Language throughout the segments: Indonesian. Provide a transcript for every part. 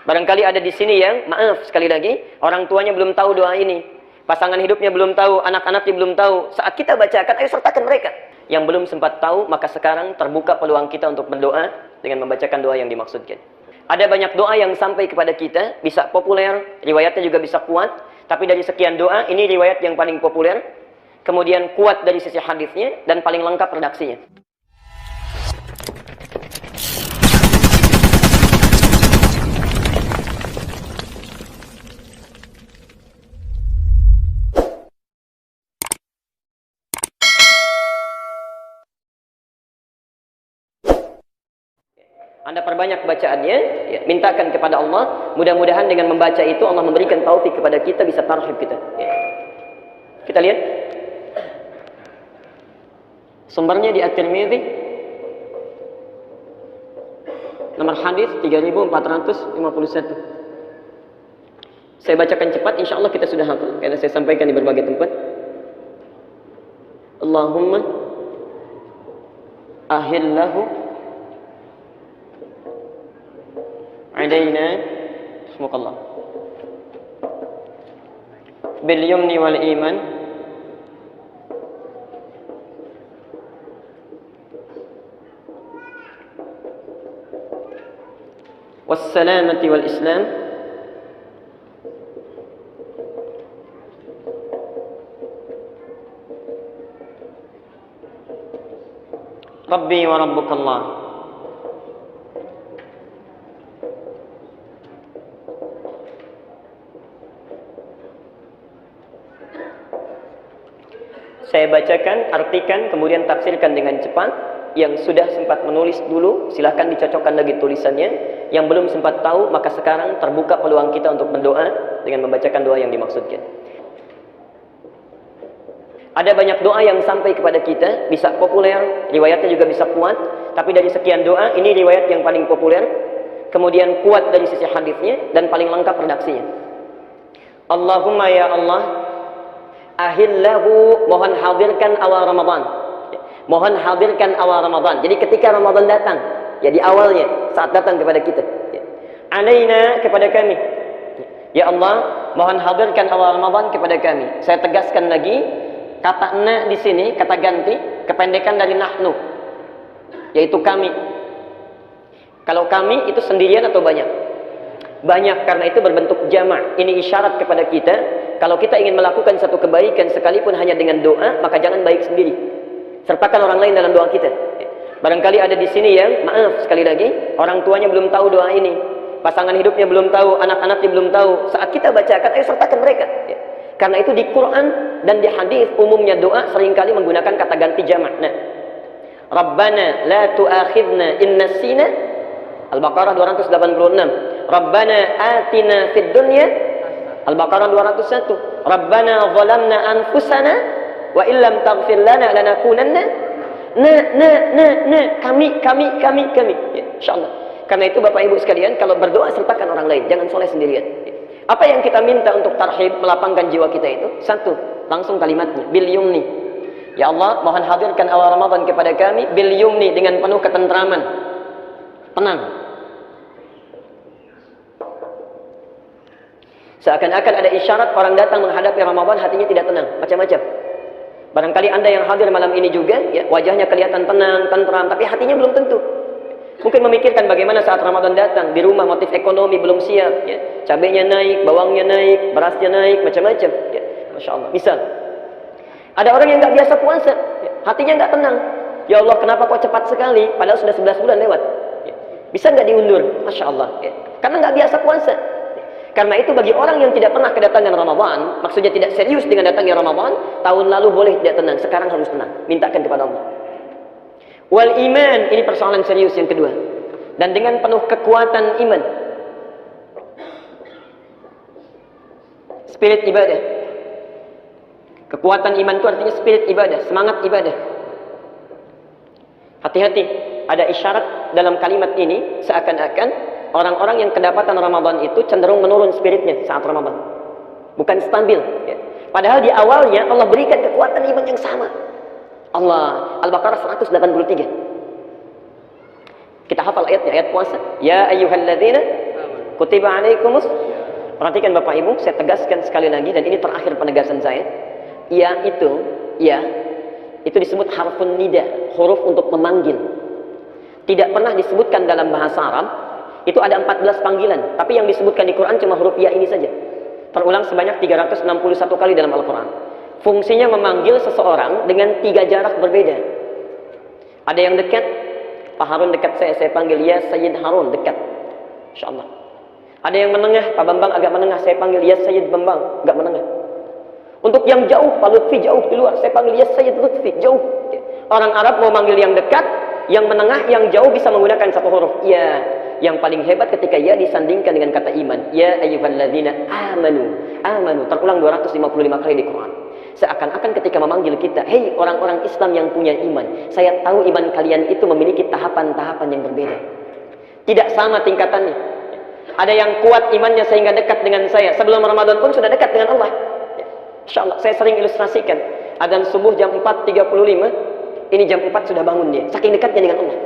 Barangkali ada di sini yang, maaf sekali lagi, orang tuanya belum tahu doa ini. Pasangan hidupnya belum tahu, anak-anaknya belum tahu. Saat kita bacakan, ayo sertakan mereka. Yang belum sempat tahu, maka sekarang terbuka peluang kita untuk berdoa dengan membacakan doa yang dimaksudkan. Ada banyak doa yang sampai kepada kita, bisa populer, riwayatnya juga bisa kuat. Tapi dari sekian doa, ini riwayat yang paling populer. Kemudian kuat dari sisi hadisnya, dan paling lengkap redaksinya. Anda perbanyak bacaannya, ya, mintakan kepada Allah, mudah-mudahan dengan membaca itu Allah memberikan taufik kepada kita, bisa tarhib kita. Ya. Kita lihat sumbernya di At-Tirmidzi, nomor hadis 3451. Saya bacakan cepat, insya Allah kita sudah hafal karena saya sampaikan di berbagai tempat. Allahumma ahillahu alaina rahmukallah bil yumni wal iman was salamati wal islam rabbi wa rabbukallah. Saya bacakan, artikan, kemudian tafsirkan dengan cepat. Yang sudah sempat menulis dulu, silahkan dicocokkan lagi tulisannya. Yang belum sempat tahu, maka sekarang terbuka peluang kita untuk berdoa dengan membacakan doa yang dimaksudkan. Ada banyak doa yang sampai kepada kita, bisa populer, riwayatnya juga bisa kuat. Tapi dari sekian doa, ini riwayat yang paling populer. Kemudian kuat dari sisi hadisnya, dan paling lengkap redaksinya. Allahumma ya Allah, ahillahu, mohon hadirkan awal Ramadan. Mohon hadirkan awal Ramadan. Jadi ketika Ramadan datang, ya di awalnya, saat datang kepada kita. Alaina, kepada kami. Ya Allah, mohon hadirkan awal Ramadan kepada kami. Saya tegaskan lagi, kata na di sini, kata ganti, kependekan dari nahnu, yaitu kami. Kalau kami itu sendirian atau banyak? Banyak, karena itu berbentuk jamak. Ini isyarat kepada kita, kalau kita ingin melakukan satu kebaikan sekalipun hanya dengan doa, maka jangan baik sendiri. Sertakan orang lain dalam doa kita. Barangkali ada di sini yang, maaf sekali lagi, orang tuanya belum tahu doa ini. Pasangan hidupnya belum tahu, anak-anaknya belum tahu. Saat kita bacakan, ayo sertakan mereka. Karena itu di Quran dan di hadis umumnya doa seringkali menggunakan kata ganti jamak. Nah, Rabbana la tu'akhidna in nasina. Al-Baqarah 286. Rabbana atina fid dunya. Al-Baqarah 201. Rabbana zalamna anfusana wa illam taghfir lana lanakunanna kami. Ya, insyaallah. Karena itu Bapak Ibu sekalian, kalau berdoa sertakan orang lain, jangan soleh sendirian. Apa yang kita minta untuk tarhib, melapangkan jiwa kita itu? Satu, langsung kalimatnya, bil yumni. Ya Allah, mohon hadirkan awal Ramadan kepada kami bil yumni, dengan penuh ketentraman, tenang. Seakan-akan ada isyarat orang datang menghadapi Ramadan hatinya tidak tenang, macam-macam. Barangkali Anda yang hadir malam ini juga, ya, wajahnya kelihatan tenang, tentram, tapi hatinya belum tentu. Mungkin memikirkan bagaimana saat Ramadan datang, di rumah motif ekonomi belum siap, ya, cabenya naik, bawangnya naik, berasnya naik, macam-macam. Ya, Masya Allah. Misal, ada orang yang nggak biasa puasa, ya, hatinya nggak tenang. Ya Allah, kenapa kok cepat sekali? Padahal sudah 11 bulan lewat. Ya, bisa nggak diundur? Masya Allah. Ya, karena nggak biasa puasa. Karena itu bagi orang yang tidak pernah kedatangan Ramadan, maksudnya tidak serius dengan datangnya Ramadan, tahun lalu boleh tidak tenang, sekarang harus tenang. Mintakan kepada Allah. Wal iman, ini persoalan serius yang kedua. Dan dengan penuh kekuatan iman. Spirit ibadah. Kekuatan iman itu artinya spirit ibadah, semangat ibadah. Hati-hati, ada isyarat dalam kalimat ini seakan-akan orang-orang yang kedapatan Ramadan itu cenderung menurun spiritnya saat Ramadan. Bukan stabil. Ya. Padahal di awalnya Allah berikan kekuatan iman yang sama. Allah, Al-Baqarah 183. Kita hafal ayatnya, ayat puasa. Ya ayyuhalladzina Kutiba alaikumus. Perhatikan Bapak Ibu, saya tegaskan sekali lagi, dan ini terakhir penegasan saya. Ya itu disebut harfun nida, huruf untuk memanggil. Tidak pernah disebutkan dalam bahasa Arab itu ada 14 panggilan, tapi yang disebutkan di Quran cuma huruf ya ini saja. Terulang sebanyak 361 kali dalam Al-Quran. Fungsinya memanggil seseorang dengan 3 jarak berbeda. Ada yang dekat, Pak Harun dekat saya panggil ya Sayyid Harun, dekat, insyaallah. Ada yang menengah, Pak Bambang agak menengah, saya panggil ya Sayyid Bambang, agak menengah. Untuk yang jauh, Pak Lutfi jauh di luar, saya panggil ya Sayyid Lutfi, jauh. Orang Arab mau manggil yang dekat, yang menengah, yang jauh bisa menggunakan satu huruf ya. Yang paling hebat ketika ya disandingkan dengan kata iman. Ya ayyuhalladzina amanu. Terulang 255 kali di Quran. Seakan-akan ketika memanggil kita, hei orang-orang Islam yang punya iman, saya tahu iman kalian itu memiliki tahapan-tahapan yang berbeda. Tidak sama tingkatannya. Ada yang kuat imannya sehingga dekat dengan saya. Sebelum Ramadan pun sudah dekat dengan Allah. Insyaallah, saya sering ilustrasikan. Adzan subuh jam 4.35, ini jam 4 sudah bangun dia. Saking dekatnya dengan Allah.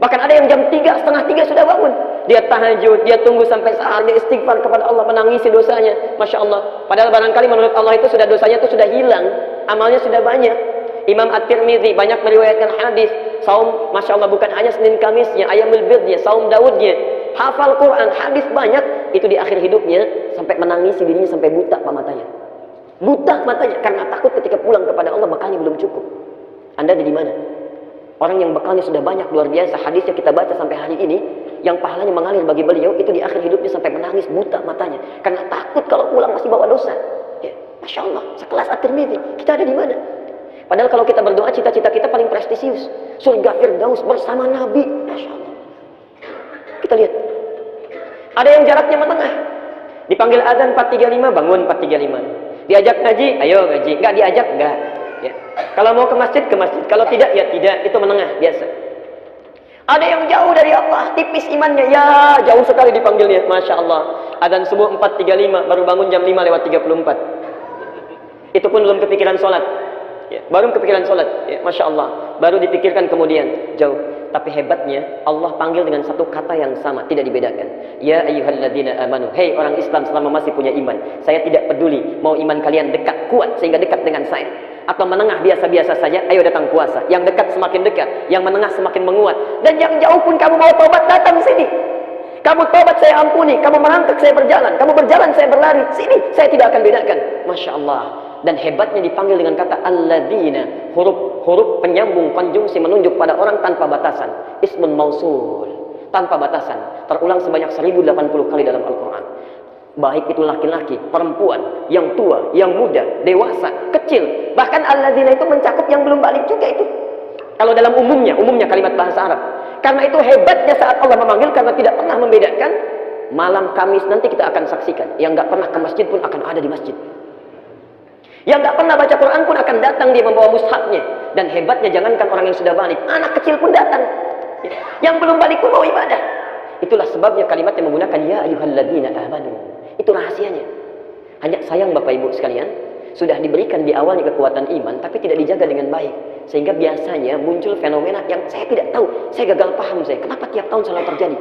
Bahkan ada yang jam 3, setengah 3 sudah bangun. Dia tahajud, dia tunggu sampai sahar, dia istighfar kepada Allah, menangisi dosanya. Masya Allah. Padahal barangkali menurut Allah itu sudah dosanya itu sudah hilang, amalnya sudah banyak. Imam At-Tirmidzi banyak meriwayatkan hadis. Saum, Masya Allah, bukan hanya Senin Kamisnya, Ayamul Bidnya, Saum Daudnya, hafal Quran, hadis banyak. Itu di akhir hidupnya sampai menangisi dirinya sampai buta pak matanya. Buta matanya karena takut ketika pulang kepada Allah bekalnya belum cukup. Anda ada di mana? Orang yang bekalnya sudah banyak luar biasa, hadisnya kita baca sampai hari ini, yang pahalanya mengalir bagi beliau itu di akhir hidupnya sampai menangis buta matanya karena takut kalau pulang masih bawa dosa. Ya, Masya Allah, sekelas At-Tirmidzi, kita ada di mana? Padahal kalau kita berdoa, cita-cita kita paling prestisius, surga Firdaus bersama Nabi. Masya Allah. Kita lihat, ada yang jaraknya menengah, dipanggil azan 4.35 bangun 4.35, diajak ngaji, ayo ngaji, nggak diajak nggak. Ya. Kalau mau ke masjid, kalau tidak ya tidak, itu menengah biasa. Ada yang jauh dari Allah, tipis imannya, ya jauh sekali dipanggilnya. Masya Allah, adzan subuh 4.35 baru bangun jam 5:34. Itu pun belum kepikiran sholat ya, baru kepikiran sholat ya, Masya Allah, baru dipikirkan kemudian jauh. Tapi hebatnya Allah panggil dengan satu kata yang sama, tidak dibedakan. Ya ayyuhalladzina amanu, hei orang Islam selama masih punya iman, saya tidak peduli mau iman kalian dekat, kuat sehingga dekat dengan saya, atau menengah biasa-biasa saja, ayo datang puasa. Yang dekat semakin dekat, yang menengah semakin menguat, dan yang jauh pun kamu mau tobat, datang sini. Kamu tobat saya ampuni, kamu merangkak saya berjalan, kamu berjalan saya berlari, sini saya tidak akan bedakan. Masya Allah. Dan hebatnya dipanggil dengan kata alladzina, huruf penyambung konjungsi menunjuk pada orang tanpa batasan, ismun mausul, tanpa batasan, terulang sebanyak 1080 kali dalam Al-Quran. Baik itu laki-laki, perempuan, yang tua, yang muda, dewasa, kecil, bahkan alladzina itu mencakup yang belum balik juga itu. Kalau dalam umumnya kalimat bahasa Arab. Karena itu hebatnya saat Allah memanggil, karena tidak pernah membedakan. Malam Kamis nanti kita akan saksikan, yang nggak pernah ke masjid pun akan ada di masjid. Yang nggak pernah baca Quran pun akan datang, dia membawa mushafnya. Dan hebatnya jangankan orang yang sudah balik, anak kecil pun datang. Yang belum balik pun mau ibadah. Itulah sebabnya kalimat yang menggunakan ya ayyuhalladzina amanu. Itu rahasianya. Hanya sayang Bapak Ibu sekalian, sudah diberikan di awalnya kekuatan iman, tapi tidak dijaga dengan baik. Sehingga biasanya muncul fenomena yang saya tidak tahu. Saya gagal paham kenapa tiap tahun selalu terjadi.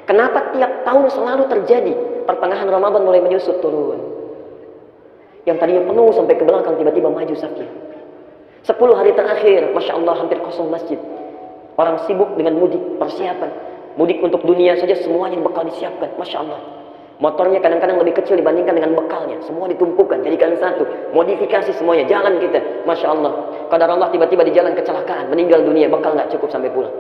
Kenapa tiap tahun selalu terjadi? Pertengahan Ramadan mulai menyusut turun. Yang tadinya penuh sampai ke belakang tiba-tiba maju safnya. 10 hari terakhir, Masya Allah, hampir kosong masjid. Orang sibuk dengan mudik, persiapan. Mudik untuk dunia saja semuanya bekal disiapkan, Masya Allah. Motornya kadang-kadang lebih kecil dibandingkan dengan bekalnya. Semua ditumpukan, jadikan satu. Modifikasi semuanya, jalan kita, Masya Allah. Qadar Allah tiba-tiba di jalan kecelakaan, meninggal dunia, bekal nggak cukup sampai pulang.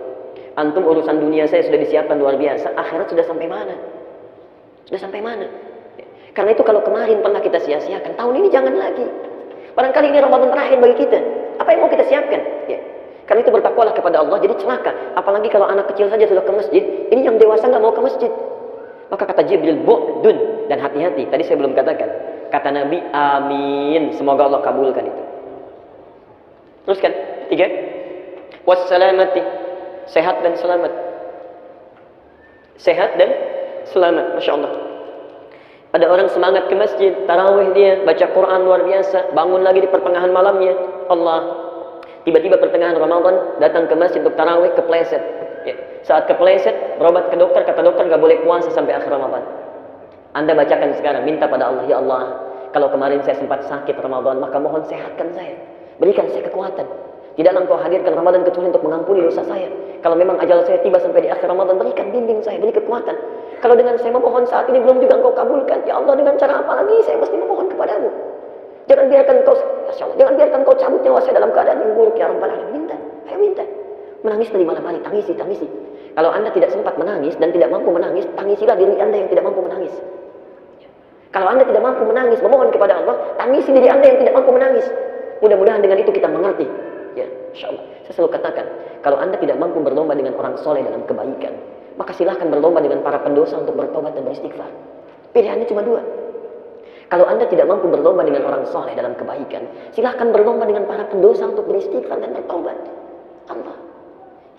Antum urusan dunia saya sudah disiapkan luar biasa, akhirat sudah sampai mana? Sudah sampai mana? Karena itu kalau kemarin pernah kita sia-siakan, tahun ini jangan lagi. Barangkali ini Ramadan terakhir bagi kita. Apa yang mau kita siapkan? Ya. Karena itu bertakwalah kepada Allah, jadi celaka. Apalagi kalau anak kecil saja sudah ke masjid, ini yang dewasa nggak mau ke masjid. Maka kata Jibril, bu'dun, dan hati-hati. Tadi saya belum katakan. Kata Nabi, amin. Semoga Allah kabulkan itu. Teruskan, 3. Wassalamati, sehat dan selamat. Sehat dan selamat, Masya Allah. Ada orang semangat ke masjid, tarawih dia, baca Quran luar biasa, bangun lagi di pertengahan malamnya, Allah. Tiba-tiba pertengahan Ramadan, datang ke masjid untuk tarawih, kepleset. Ya. Saat kepleset, berobat ke dokter, kata dokter nggak boleh puasa sampai akhir Ramadan. Anda bacakan sekarang, minta pada Allah, ya Allah, kalau kemarin saya sempat sakit Ramadan, maka mohon sehatkan saya, berikan saya kekuatan. Tidaklah engkau hadirkan Ramadan kecuali untuk mengampuni dosa saya. Kalau memang ajal saya tiba sampai di akhir Ramadan, berikan bimbing saya, beri kekuatan. Kalau dengan saya memohon saat ini belum juga engkau kabulkan, ya Allah, dengan cara apa lagi saya mesti memohon kepadamu? Jangan biarkan engkau, jangan biarkan engkau cabut nyawa saya dalam keadaan yang buruk, ya Rabbal Alamin. Minta, ayo minta. Menangis dari malam hari, tangisi, tangisi. Kalau Anda tidak sempat menangis dan tidak mampu menangis, tangisilah diri Anda yang tidak mampu menangis. Kalau Anda tidak mampu menangis, memohon kepada Allah, tangisi diri Anda yang tidak mampu menangis. Mudah-mudahan dengan itu kita mengerti. Ya, insya Allah. Saya selalu katakan, kalau Anda tidak mampu berlomba dengan orang soleh dalam kebaikan, maka silahkan berlomba dengan para pendosa untuk bertobat dan beristighfar. Pilihannya cuma dua. Kalau Anda tidak mampu berlomba dengan orang soleh dalam kebaikan, silahkan berlomba dengan para pendosa untuk beristighfar dan bertobat. Allah.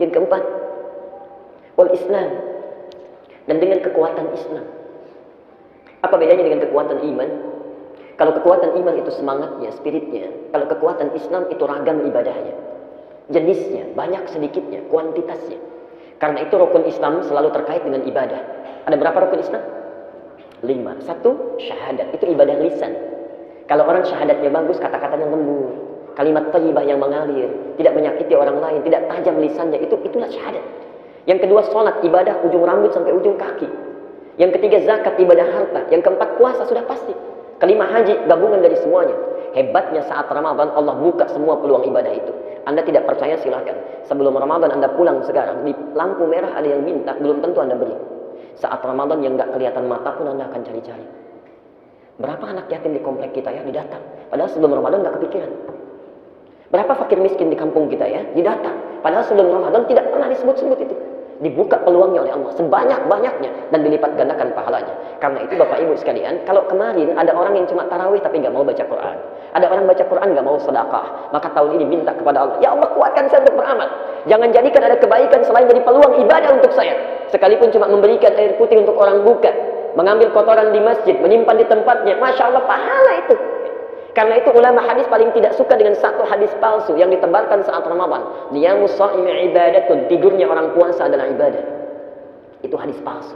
Yang keempat, wal Islam, dan dengan kekuatan Islam. Apa bedanya dengan kekuatan iman? Kalau kekuatan iman itu semangatnya, spiritnya. Kalau kekuatan Islam itu ragam ibadahnya. Jenisnya, banyak sedikitnya, kuantitasnya. Karena itu rukun Islam selalu terkait dengan ibadah. Ada berapa rukun Islam? 5. 1, syahadat. Itu ibadah lisan. Kalau orang syahadatnya bagus, kata-katanya lembut, kalimat thayyibah yang mengalir, tidak menyakiti orang lain, tidak tajam lisannya, itulah syahadat. Yang kedua, sholat, ibadah ujung rambut sampai ujung kaki. Yang ketiga, zakat, ibadah harta. Yang keempat, puasa, sudah pasti. Kelima, haji, gabungan dari semuanya. Hebatnya saat Ramadan, Allah buka semua peluang ibadah itu. Anda tidak percaya, silakan. Sebelum Ramadan Anda pulang sekarang, di lampu merah ada yang minta, belum tentu Anda beri. Saat Ramadan yang nggak kelihatan mata pun Anda akan cari-cari. Berapa anak yatim di komplek kita ya, didatang. Padahal sebelum Ramadan nggak kepikiran. Berapa fakir miskin di kampung kita ya, didatang. Padahal sebelum Ramadan tidak pernah disebut-sebut itu. Dibuka peluangnya oleh Allah sebanyak-banyaknya dan dilipat gandakan pahalanya. Karena itu Bapak Ibu sekalian, kalau kemarin ada orang yang cuma tarawih tapi nggak mau baca Quran, ada orang baca Quran nggak mau sedekah, maka tahun ini minta kepada Allah, ya Allah kuatkan saya untuk beramal. Jangan jadikan ada kebaikan selain jadi peluang ibadah untuk saya. Sekalipun cuma memberikan air putih untuk orang buka, mengambil kotoran di masjid, menyimpan di tempatnya, masya Allah pahala itu. Karena itu ulama hadis paling tidak suka dengan satu hadis palsu yang ditebarkan saat Ramadan. Niyamus shaimi ibadatun, tidurnya orang puasa adalah ibadah. Itu hadis palsu.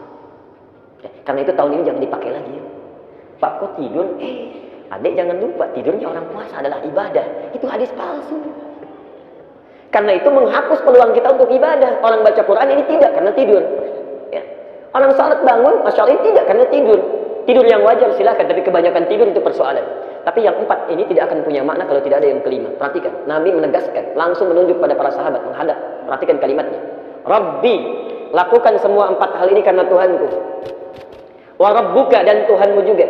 Karena itu tahun ini jangan dipakai lagi. Pak kok tidur? Adik jangan lupa tidurnya orang puasa adalah ibadah. Itu hadis palsu. Karena itu menghapus peluang kita untuk ibadah. Orang baca Quran ini tidak karena tidur. Ya. Orang salat bangun, masya Allah ini tidak karena tidur. Tidur yang wajar silakan, tapi kebanyakan tidur itu persoalan. Tapi yang 4 ini tidak akan punya makna kalau tidak ada yang kelima. Perhatikan, Nabi menegaskan, langsung menunjuk pada para sahabat, menghadap. Perhatikan kalimatnya. Rabbi, lakukan semua 4 hal ini karena Tuhanku. Wa rabbuka, dan Tuhanmu juga.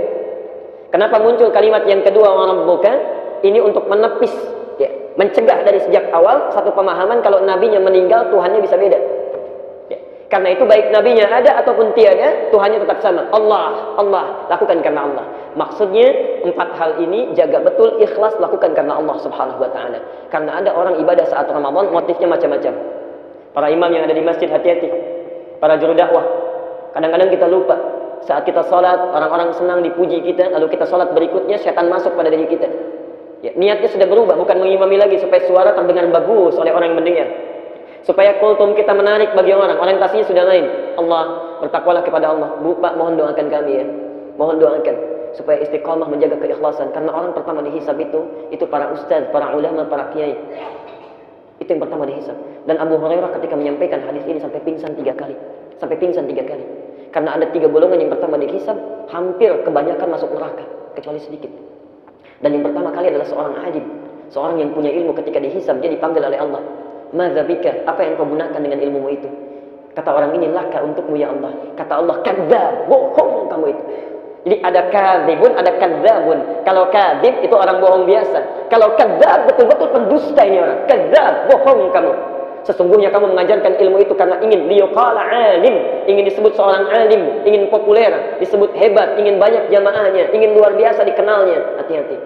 Kenapa muncul kalimat yang kedua, wa rabbuka? Ini untuk menepis, ya, mencegah dari sejak awal satu pemahaman kalau nabinya meninggal, Tuhannya bisa beda. Karena itu baik nabinya ada ataupun tiada, Tuhannya tetap sama. Allah, lakukan karena Allah. Maksudnya 4 hal ini jaga betul, ikhlas, lakukan karena Allah Subhanahu wa taala. Karena ada orang ibadah saat Ramadan motifnya macam-macam. Para imam yang ada di masjid hati-hati. Para juru dakwah. Kadang-kadang kita lupa. Saat kita sholat, orang-orang senang dipuji kita, lalu kita sholat berikutnya setan masuk pada diri kita. Ya, niatnya sudah berubah, bukan mengimami lagi supaya suara terdengar bagus oleh orang yang mendengar. Supaya kultum kita menarik bagi orang, orientasinya sudah lain. Allah, bertakwalah kepada Allah. Bu, Pak, mohon doakan kami ya. Mohon doakan supaya istiqamah menjaga keikhlasan. Karena orang pertama dihisab itu para ustaz, para ulama, para kiai. Itu yang pertama dihisab. Dan Abu Hurairah ketika menyampaikan hadis ini sampai pingsan 3 kali. Sampai pingsan 3 kali. Karena ada 3 golongan yang pertama dihisab, hampir kebanyakan masuk neraka, kecuali sedikit. Dan yang pertama kali adalah seorang alim, seorang yang punya ilmu. Ketika dihisab dia dipanggil oleh Allah. Madza bika, apa yang kau gunakan dengan ilmumu itu? Kata orang ini, laka, untukmu ya Allah. Kata Allah, kadzdzab, bohong kamu itu. Jadi ada kadzibun, ada kadzabun. Kalau kadzib itu orang bohong biasa. Kalau kadzab betul-betul pendusta ini orang. Kadzab, bohong kamu. Sesungguhnya kamu mengajarkan ilmu itu karena ingin liyuqala alim, ingin disebut seorang alim, ingin populer, disebut hebat, ingin banyak jamaahnya, ingin luar biasa dikenalnya. Hati-hati.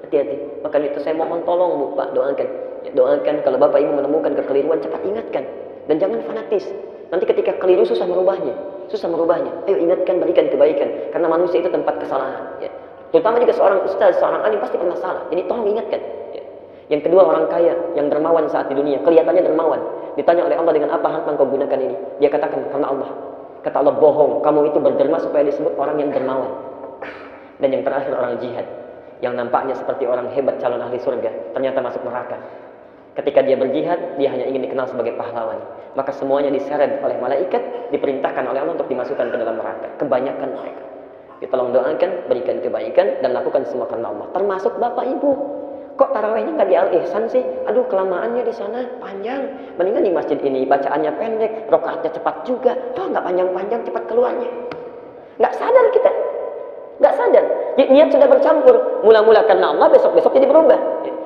Hati-hati. Maka itu saya mohon tolong Bu, Pak, doakan. Ya, doakan kalau Bapak Ibu menemukan kekeliruan, cepat ingatkan. Dan jangan fanatis. Nanti ketika keliru susah merubahnya. Susah merubahnya. Ayo ingatkan, berikan kebaikan. Karena manusia itu tempat kesalahan. Ya. Terutama jika seorang ustaz, seorang alim pasti pernah salah. Jadi tolong ingatkan. Ya. Yang kedua, orang kaya yang dermawan saat di dunia, kelihatannya dermawan. Ditanya oleh Allah, dengan apa harta engkau gunakan ini? Dia katakan, karena Allah. Kata Allah, bohong, kamu itu berderma supaya disebut orang yang dermawan. Dan yang terakhir, orang jihad, yang nampaknya seperti orang hebat, calon ahli surga, ternyata masuk neraka. Ketika dia berjihad, dia hanya ingin dikenal sebagai pahlawan. Maka semuanya diseret oleh malaikat, diperintahkan oleh Allah untuk dimasukkan ke dalam neraka. Kebanyakan mereka. Ya, tolong doakan, berikan kebaikan, dan lakukan semua karena Allah. Termasuk bapak ibu. Kok tarawihnya nggak di Al-Ihsan sih? Aduh, kelamaannya di sana panjang. Mendingan di masjid ini bacaannya pendek, rakaatnya cepat juga. Toh nggak panjang-panjang, cepat keluarnya. Nggak sadar kita, nggak sadar. Niat sudah bercampur. Mula-mula karena Allah, besok-besok jadi berubah.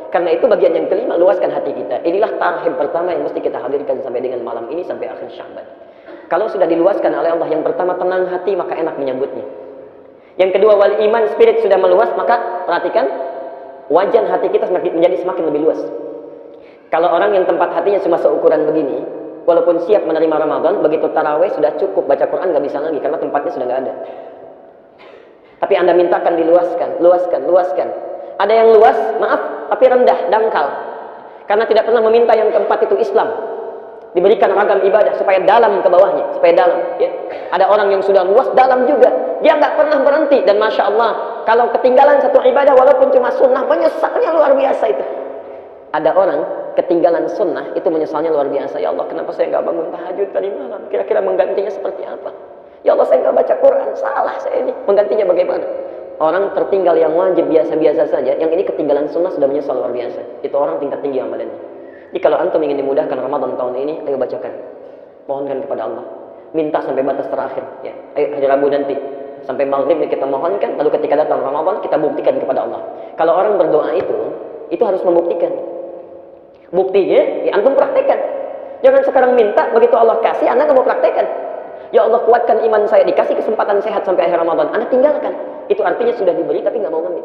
Karena itu bagian yang kelima, luaskan hati kita. Inilah tarhib pertama yang mesti kita hadirkan sampai dengan malam ini, sampai akhir Sya'ban. Kalau sudah diluaskan oleh Allah, yang pertama tenang hati, maka enak menyambutnya. Yang kedua, wal iman, spirit sudah meluas, maka perhatikan, wajan hati kita menjadi semakin lebih luas. Kalau orang yang tempat hatinya cuma seukuran begini, walaupun siap menerima Ramadan, begitu tarawih sudah cukup, baca Quran nggak bisa lagi, karena tempatnya sudah nggak ada. Tapi Anda mintakan diluaskan, luaskan. Ada yang luas, maaf, tapi rendah, dangkal. Karena tidak pernah meminta yang keempat itu Islam. Diberikan ragam ibadah supaya dalam ke bawahnya, supaya dalam. Ya. Ada orang yang sudah luas, dalam juga. Dia nggak pernah berhenti, dan Masya Allah, kalau ketinggalan satu ibadah walaupun cuma sunnah, menyesalnya luar biasa itu. Ada orang ketinggalan sunnah itu menyesalnya luar biasa. Ya Allah, kenapa saya nggak bangun tahajud tadi malam? Kira-kira menggantinya seperti apa? Ya Allah, saya nggak baca Quran, salah saya ini. Menggantinya bagaimana? Orang tertinggal yang wajib biasa-biasa saja, yang ini ketinggalan sunnah sudah menyesal luar biasa. Itu orang tingkat tinggi amalannya. Jadi kalau antum ingin dimudahkan Ramadan tahun ini, ayo bacakan, mohonkan kepada Allah, minta sampai batas terakhir. Ya. Ayo hari Rabu nanti sampai maghrib kita mohonkan, lalu ketika datang Ramadan kita buktikan kepada Allah. Kalau orang berdoa itu harus membuktikan. Buktinya, ya antum praktekkan. Jangan sekarang minta, begitu Allah kasih, Anda nggak mau praktekkan. Ya Allah, kuatkan iman saya, dikasih kesempatan sehat sampai akhir Ramadan, Anda tinggalkan. Itu artinya sudah diberi tapi nggak mau ngambil.